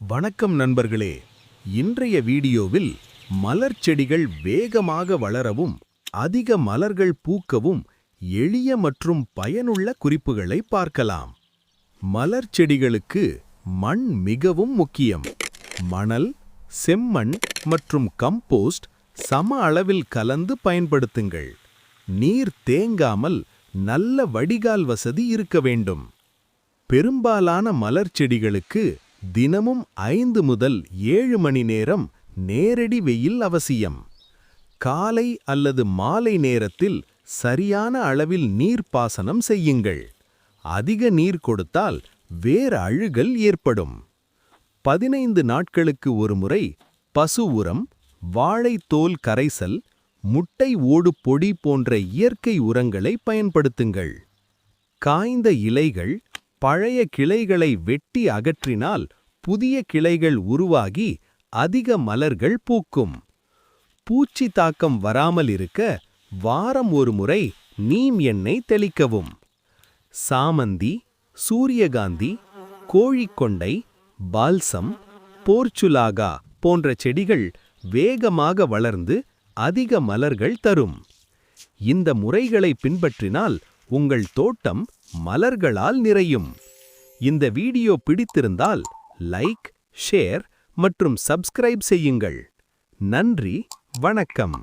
வணக்கம் நண்பர்களே. இன்றைய வீடியோவில் மலர் செடிகள் வேகமாக வளரவும் அதிக மலர்கள் பூக்கவும் எளிய மற்றும் பயனுள்ள குறிப்புகளை பார்க்கலாம். மலர் செடிகளுக்கு மண் மிகவும் முக்கியம். மணல், செம்மண் மற்றும் கம்போஸ்ட் சம அளவில் கலந்து பயன்படுத்துங்கள். நீர் தேங்காமல் நல்ல வடிகால் வசதி இருக்க வேண்டும். பெரும்பாலான மலர் செடிகளுக்கு தினமும் 5 முதல் 7 மணி நேரம் நேரடி வெயில் அவசியம். காலை அல்லது மாலை நேரத்தில் சரியான அளவில் நீர்ப்பாசனம் செய்யுங்கள். அதிக நீர் கொடுத்தால் வேர் அழுகல் ஏற்படும். 15 நாட்களுக்கு ஒருமுறை பசு உரம், வாழைத்தோல் கரைசல், முட்டை ஓடு பொடி போன்ற இயற்கை உரங்களை பயன்படுத்துங்கள். காய்ந்த இலைகள், பழைய கிளைகளை வெட்டி அகற்றினால் புதிய கிளைகள் உருவாகி அதிக மலர்கள் பூக்கும். பூச்சி தாக்கம் வராமல் இருக்க வாரம் ஒரு முறை நீம் எண்ணெய் தெளிக்கவும். சாமந்தி, சூரியகாந்தி, கோழிக்கொண்டை, பால்சம், போர்ச்சுலாகா போன்ற செடிகள் வேகமாக வளர்ந்து அதிக மலர்கள் தரும். இந்த முறைகளை பின்பற்றினால் உங்கள் தோட்டம் மலர்களால் நிறையும். இந்த வீடியோ பிடித்திருந்தால் லைக், ஷேர் மற்றும் சப்ஸ்கிரைப் செய்யுங்கள். நன்றி, வணக்கம்.